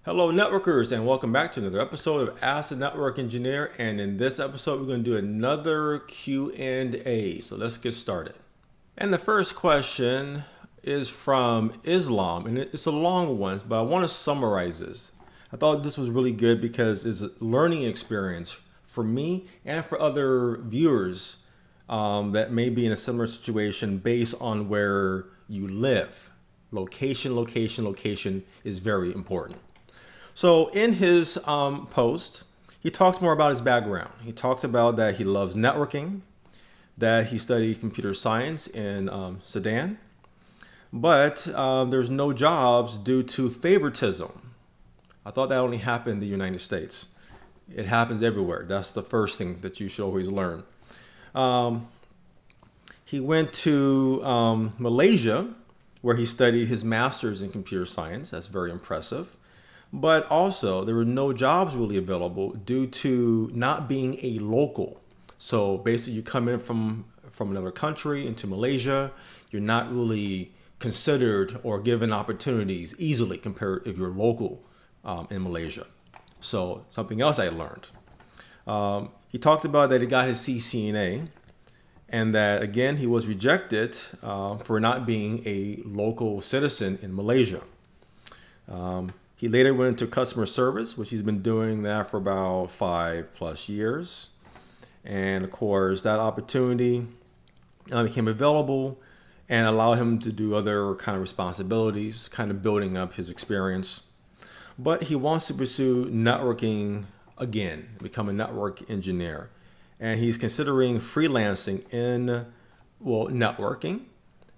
Hello, networkers, and welcome back to another episode of Ask the Network Engineer. And in this episode, we're going to do another Q&A. So let's get started. And the first question is from Islam, and it's a long one, but I want to summarize this. I thought this was really good because it's a learning experience for me and for other viewers that may be in a similar situation based on where you live. Location is very important. So in his post, he talks more about his background. He talks about that he loves networking, that he studied computer science in Sudan, but there's no jobs due to favoritism. I thought that only happened in the United States. It happens everywhere. That's the first thing that you should always learn. He went to Malaysia, where he studied his master's in computer science. That's very impressive. But also, there were no jobs really available due to not being a local. So basically, you come in from another country into Malaysia, you're not really considered or given opportunities easily compared if you're local in Malaysia. So something else I learned. He talked about that he got his CCNA and that, again, he was rejected for not being a local citizen in Malaysia. He later went into customer service, which he's been doing that for about 5+ years. And of course, that opportunity became available and allowed him to do other kind of responsibilities, kind of building up his experience. But he wants to pursue networking again, become a network engineer. And he's considering freelancing in, networking,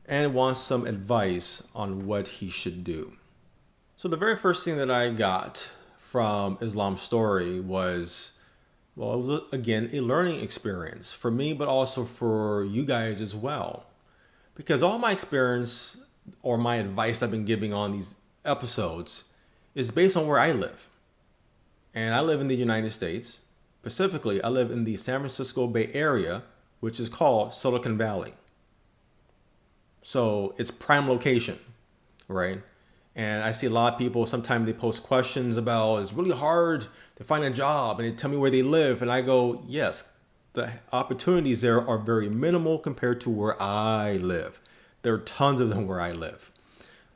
and wants some advice on what he should do. So the very first thing that I got from Islam's story was, it was again a learning experience for me, but also for you guys as well. Because all my experience or my advice I've been giving on these episodes is based on where I live. And I live in the United States. Specifically, I live in the San Francisco Bay Area, which is called Silicon Valley. So it's prime location, right? And I see a lot of people, sometimes they post questions about it's really hard to find a job and they tell me where they live. And I go, yes, the opportunities there are very minimal compared to where I live. There are tons of them where I live.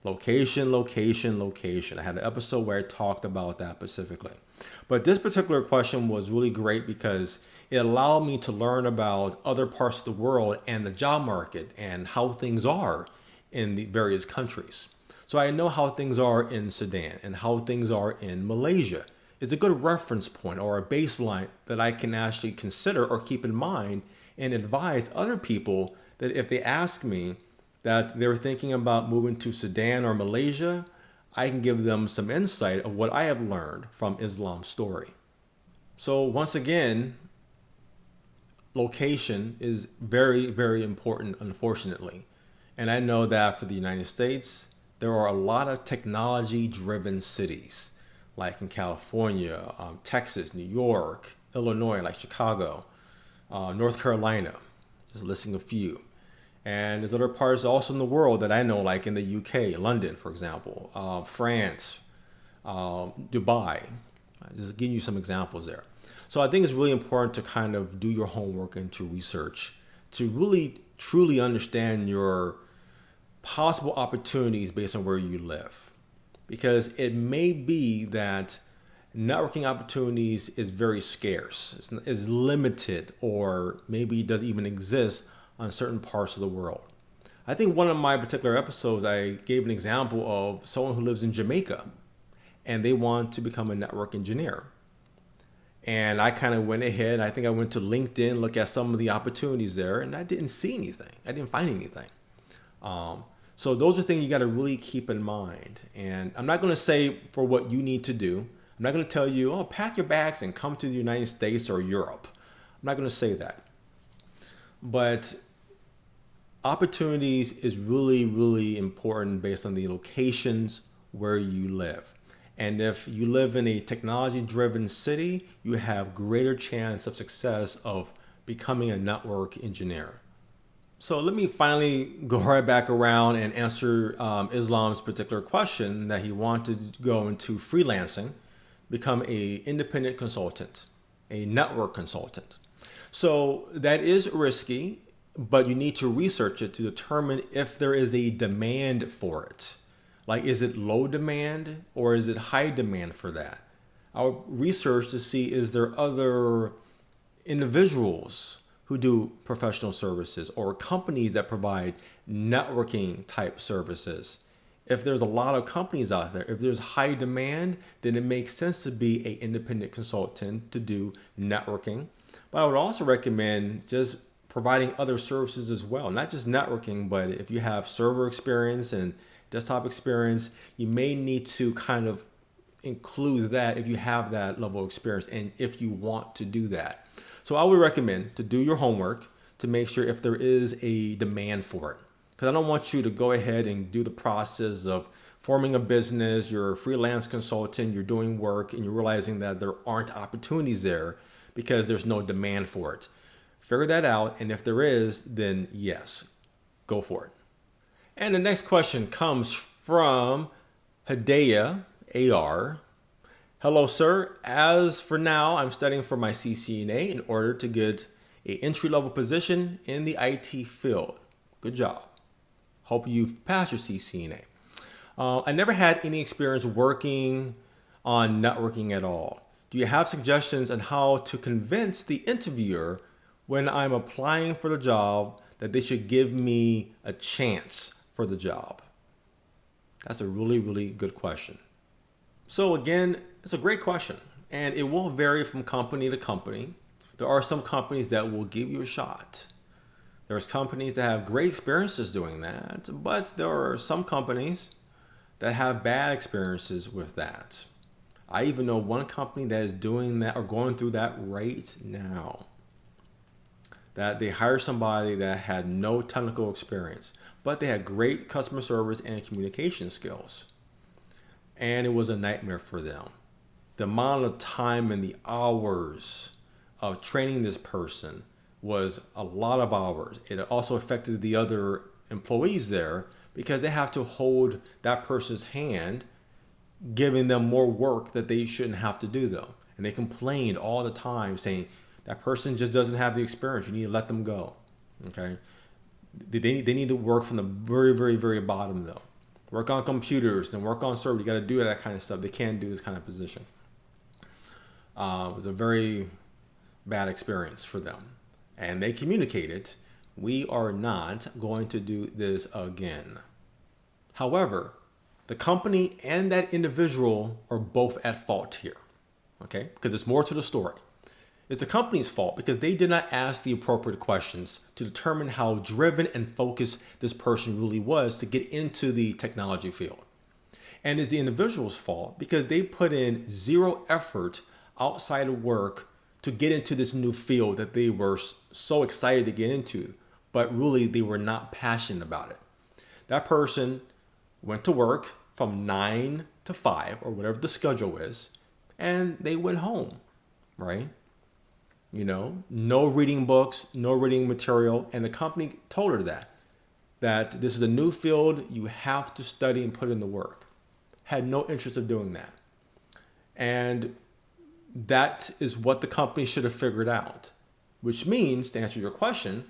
Location. I had an episode where I talked about that specifically. But this particular question was really great because it allowed me to learn about other parts of the world and the job market and how things are in the various countries. So I know how things are in Sudan and how things are in Malaysia. It's a good reference point or a baseline that I can actually consider or keep in mind and advise other people that if they ask me that they're thinking about moving to Sudan or Malaysia, I can give them some insight of what I have learned from Islam's story. So once again, location is very, very important, unfortunately. And I know that for the United States, there are a lot of technology-driven cities, like in California, Texas, New York, Illinois, like Chicago, North Carolina, just listing a few. And there's other parts also in the world that I know, like in the UK, London, for example, France, Dubai. Just giving you some examples there. So I think it's really important to kind of do your homework and to research, to really truly understand your possible opportunities based on where you live. Because it may be that networking opportunities is very scarce, is limited, or maybe doesn't even exist on certain parts of the world. I think one of my particular episodes, I gave an example of someone who lives in Jamaica and they want to become a network engineer. And I kind of went ahead, I think I went to LinkedIn, look at some of the opportunities there, and I didn't see anything. I didn't find anything. So those are things you got to really keep in mind. And I'm not going to say for what you need to do. I'm not going to tell you, pack your bags and come to the United States or Europe. I'm not going to say that. But opportunities is really, really important based on the locations where you live. And if you live in a technology-driven city, you have greater chance of success of becoming a network engineer. So let me finally go right back around and answer Islam's particular question that he wanted to go into freelancing, become a independent consultant, a network consultant. So that is risky, but you need to research it to determine if there is a demand for it. Like, is it low demand or is it high demand for that? I'll research to see, is there other individuals who do professional services or companies that provide networking type services. If there's a lot of companies out there, if there's high demand, then it makes sense to be an independent consultant to do networking. But I would also recommend just providing other services as well, not just networking, but if you have server experience and desktop experience, you may need to kind of include that if you have that level of experience and if you want to do that. So I would recommend to do your homework to make sure if there is a demand for it. Because I don't want you to go ahead and do the process of forming a business, you're a freelance consultant, you're doing work, and you're realizing that there aren't opportunities there because there's no demand for it. Figure that out, and if there is, then yes, go for it. And the next question comes from Hidayah AR. Hello, sir. As for now, I'm studying for my CCNA in order to get an entry-level position in the IT field. Good job. Hope you've passed your CCNA. I never had any experience working on networking at all. Do you have suggestions on how to convince the interviewer when I'm applying for the job that they should give me a chance for the job? That's a really, really good question. So again, it's a great question, and it will vary from company to company. There are some companies that will give you a shot. There's companies that have great experiences doing that, but there are some companies that have bad experiences with that. I even know one company that is doing that or going through that right now. That they hired somebody that had no technical experience, but they had great customer service and communication skills. And it was a nightmare for them. The amount of time and the hours of training this person was a lot of hours. It also affected the other employees there because they have to hold that person's hand, giving them more work that they shouldn't have to do though. And they complained all the time saying that person just doesn't have the experience. You need to let them go. Okay. They need to work from the very, very, very bottom though. Work on computers and work on server. You got to do that kind of stuff. They can't do this kind of position. It was a very bad experience for them. And they communicated, we are not going to do this again. However, the company and that individual are both at fault here. Okay? Because there's more to the story. It's the company's fault because they did not ask the appropriate questions to determine how driven and focused this person really was to get into the technology field. And it's the individual's fault because they put in zero effort outside of work to get into this new field that they were so excited to get into, but really they were not passionate about it. That person went to work from 9 to 5 or whatever the schedule is, and they went home, right? You know, no reading books, no reading material. And the company told her that this is a new field. You have to study and put in the work. Had no interest of doing that. And that is what the company should have figured out, which means, to answer your question,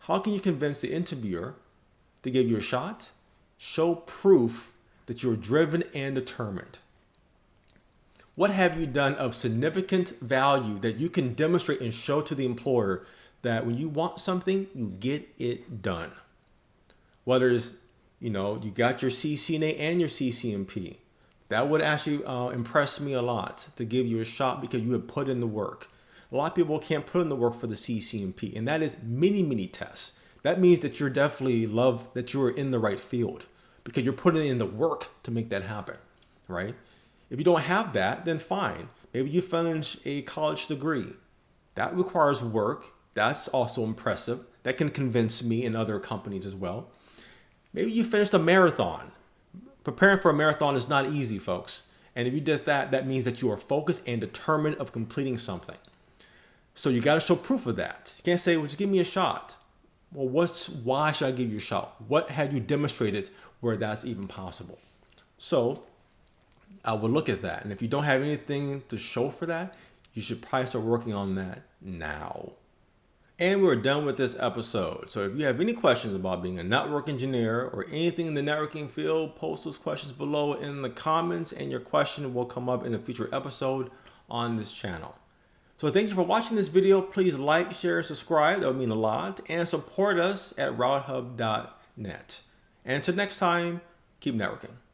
how can you convince the interviewer to give you a shot? Show proof that you're driven and determined. What have you done of significant value that you can demonstrate and show to the employer that when you want something, you get it done? Whether it's, you got your CCNA and your CCNP. That would actually impress me a lot to give you a shot because you have put in the work. A lot of people can't put in the work for the CCNP, and that is many, many tests. That means that you're definitely that you're in the right field because you're putting in the work to make that happen, right? If you don't have that, then fine. Maybe you finish a college degree. That requires work. That's also impressive. That can convince me and other companies as well. Maybe you finished a marathon. Preparing for a marathon is not easy, folks. And if you did that, that means that you are focused and determined of completing something. So you got to show proof of that. You can't say, well, just give me a shot. Well, why should I give you a shot? What have you demonstrated where that's even possible? So I would look at that. And if you don't have anything to show for that, you should probably start working on that now. And we're done with this episode. So if you have any questions about being a network engineer or anything in the networking field, post those questions below in the comments and your question will come up in a future episode on this channel. So thank you for watching this video. Please like, share, and subscribe. That would mean a lot. And support us at routehub.net. And until next time, keep networking.